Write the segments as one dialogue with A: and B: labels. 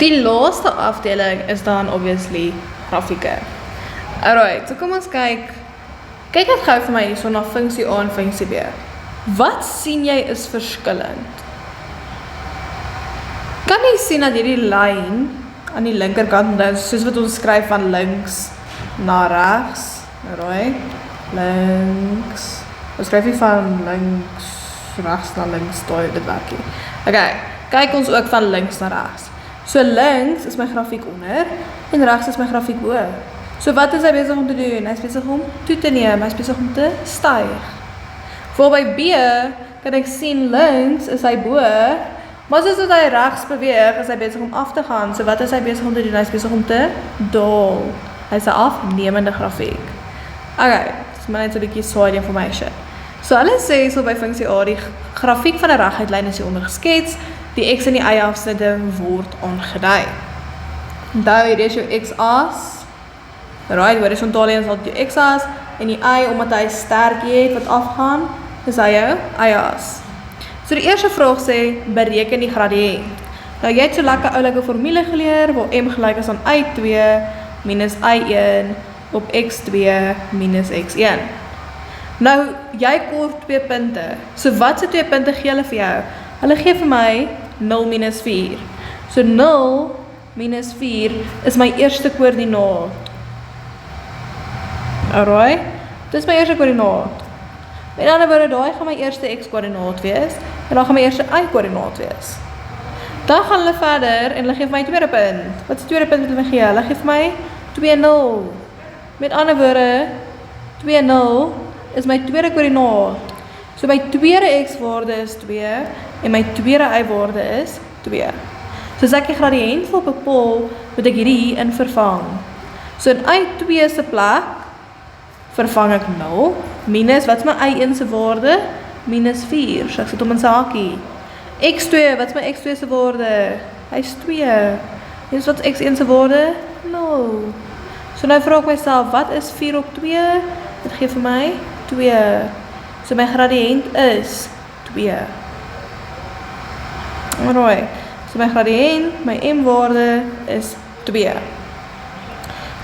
A: Die laaste afdeling is dan obviously grafieke. Alright, so kom ons kyk het gou vir my hier so na funksie A en funksie B. Wat sien jy is verskillend? Kan jy sien dat hierdie lyn aan die linkerkant, soos wat ons skryf van links na regs, alright, links, ons skryf nie van links, regs na links, dit werk nie. Okay, kyk ons ook van links na regs. So links is my grafiek onder, en regs is my grafiek bo. So wat is hy besig om te doen? Hy is besig om toe te neem, hy is besig om te styg. Voor by B, kan ek sien links is hy bo, maar soos dat hy regs beweeg, is hy besig om af te gaan. So wat is hy besig om te doen? Hy is besig om te daal. Hy is 'n afnemende grafiek. Okay, dis maar net so 'n bietjie side information. So hulle sê so by funksie A, die grafiek van 'n reguit lyn is hieronder geskets, die x en die y afsnitte word aangedui. Onthou, hier is jou x-as, right, horisontale is wat jou x-as, en die y, omdat hy sterkie het wat afgaan, is hy jou y-as. So die eerste vraag sê, bereken die gradiënt. Nou jy het so lekker oulike formule geleer, waar m gelyk is aan y2 minus y1 op x2 minus x1. Nou, jy kort 2 punte. So wat se 2 punte gee hulle vir jou? Hulle gee vir my 0 minus 4. So 0 minus 4 is my eerste koördinaat. Alright, dit is my eerste koördinaat. Met ander woorde, daai gaan my eerste x-koördinaat wees, en dan gaan my eerste y-koördinaat wees. Dan gaan hulle verder, en hulle gee vir my tweede punt. Wat is die tweede punt wat hulle gee? Hulle gee vir my 2,0. Met ander woorde, 2,0 is my tweede koördinaat. So my tweede x-waarde is 2, en my tweede y-waarde is 2. So as ek die gradiënt wil bepaal, moet ek hierdie hierin vervang. So in y2 se plek, vervang ek 0, minus, wat is my y1 se waarde? Minus 4, so ek sit om in sy hakie. x2, wat is my x2 se waarde? Hy is 2. Dus wat is x1 se waarde? 0. So nou vraag ek myself, wat is 4 op 2? Dit gee vir my 2. So my gradiënt is 2. Alright, so my gradiënt, my m-waarde is 2.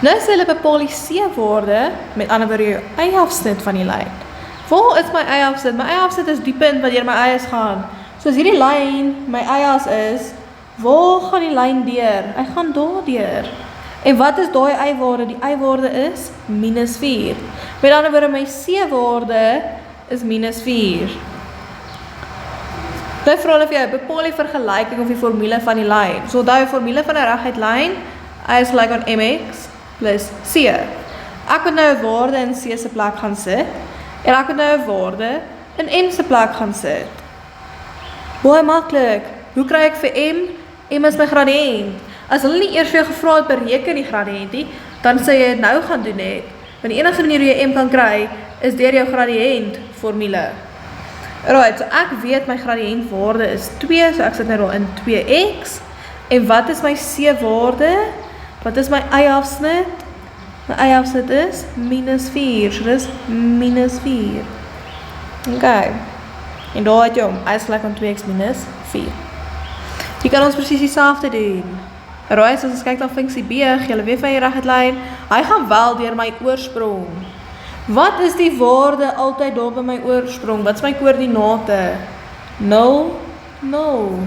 A: Nou sê hulle bepaal die c-waarde, met ander woorde jou y-afsnit van die lyn. Waar is my y-afsnit? My y-afsnit is die punt wat deur my y-as gaan. So as hierdie lyn my y-as is, waar gaan die lyn deur? Hy gaan daar deur. En wat is daai y-waarde? Die y-waarde is minus 4. Met ander woorde, my c-waarde is minus 4. Nou vra hulle vir jou, bepaal die vergelyking of die formule van die lyn. So onthou die formule van 'n reguit lyn, y is gelyk aan mx plus c. Ek moet nou 'n waarde in c se plek gaan sit, en ek moet nou 'n waarde in m se plek gaan sit. Baie maklik. Hoe kry ek vir m? M is my gradiënt. As hulle nie eers vir jou gevra het bereken die gradiënt nie, dan sê jy dit nou gaan doen het. Want die enigste manier hoe jy m kan kry, is deur jou gradiënt formule. Alright, so ek weet my gradiënt waarde is 2, so ek sit nou daar in 2x. En wat is my c-waarde? Wat is my y-afsnit? My y-afsnit is minus 4, so dit is minus 4. Okay. En daar het jy hom, y is gelyk aan 2x minus 4. Hier kan ons presies dieselfde doen. Alright, so as ons kyk na funksie B, gee hulle weer van die reguit lyn, hy gaan wel deur my oorsprong. Wat is die waarde altyd daar by my oorsprong? Wat is my koördinate? 0, 0.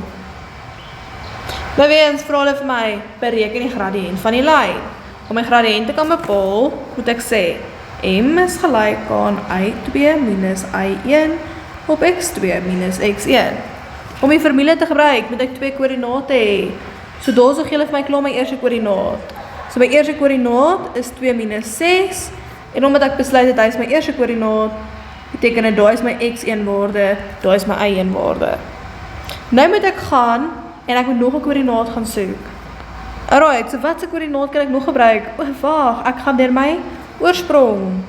A: Nou weer eens vra hulle vir my, bereken die gradiënt van die lyn. Om my gradiënt te kan bepaal, moet ek sê, m is gelyk aan y2 minus y1 op x2 minus x1. Om die formule te gebruik, moet ek 2 koördinate hê. So daar so gee hulle vir my klaar my eerste koördinaat. So my eerste koördinaat is 2 minus 6, en omdat ek besluit het, hy is my eerste koördinaat, beteken dit, daar is my x1 waarde, daar is my y1 waarde. Nou moet ek gaan, en ek moet nog 'n koördinaat gaan soek. Alright, so wat se koördinaat kan ek nog gebruik? O, wag, ek gaan deur my oorsprong.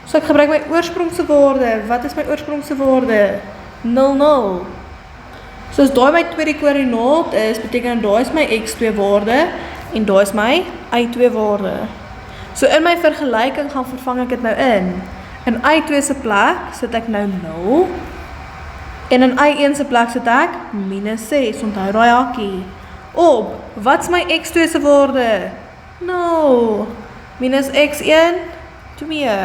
A: So ek gebruik my oorsprongse waarde. Wat is my oorsprongse waarde? 0, 0. So as daai my tweede koördinaat is, beteken daai is my x2 waarde, en daai is my y2 waarde. So in my vergelyking gaan vervang ek dit nou in. In y2 se plek sit ek nou 0, en in y1 se plek sit ek minus 6, onthou daai hakkie. op, wat's my x2 se waarde? Nou, minus x1, 2.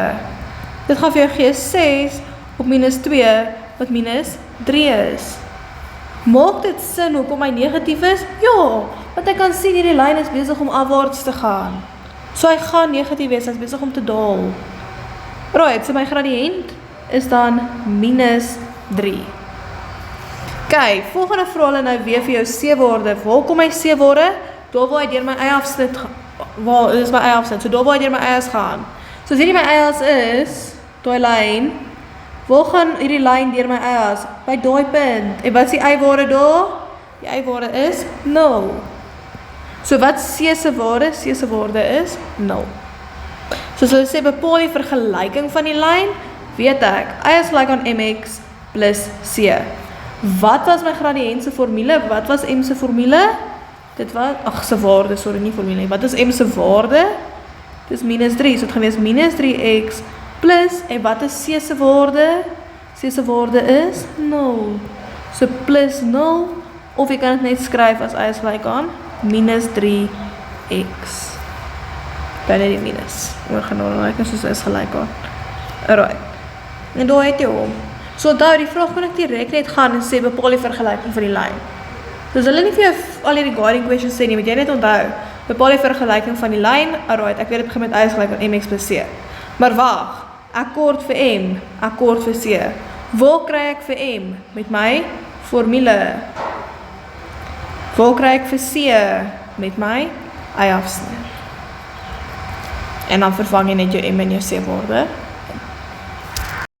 A: Dit gaan vir jou gee 6 op minus 2, wat minus 3 is. Maak dit sin hoekom hy negatief is? Ja, want ek kan sien hierdie lyn is besig om afwaarts te gaan. So hy gaan negatief wees, hy is besig om te daal. Right, so my gradiënt is dan minus 3. Kyk, volgende vraag hulle nou weer vir jou C-waarde. Waar kom my C-waarde? Daar waar hy deur my eie afsnit, waar is my eie afsnit? So daar waar hy deur my eies gaan. So as hierdie my eies is, daai lyn, waar gaan hierdie lyn deur my eies? By daai punt. En wat is die y-waarde daar? Die y-waarde is 0. So wat C se waarde? C se waarde is 0. So as hulle sê, bepaal die vergelyking van die lyn, weet ek, y is gelyk aan mx plus c. Wat was my gradiënt se formule? Wat was m se formule? Dit was, se waarde, sorry, nie formule. Wat is m se waarde? Dit is minus 3, so het gaan wees minus 3x plus, en wat is c se waarde? C se waarde is 0. So plus 0, of jy kan het net skryf as y is gelyk aan minus 3x. Bijna die minus. We gaan nou like soos is gelyk aan. Alright. En daar het jy hom. So daar die vraag kan ek direk net gaan en sê bepaal die vergelyking van die lyn. Dus hulle nie vir jou al die guiding questions sê nie, moet jy net onthou. Bepaal die vergelyking van die lyn. Alright, ek weet dit begin met y is gelyk aan mx plus c. Maar wag, akkoord vir m, akkoord vir c. Waar kry ek vir m? Met my formule. Waar kry ek vir c? Met my y afsnit. En dan vervang jy net jou m en jou c waarde.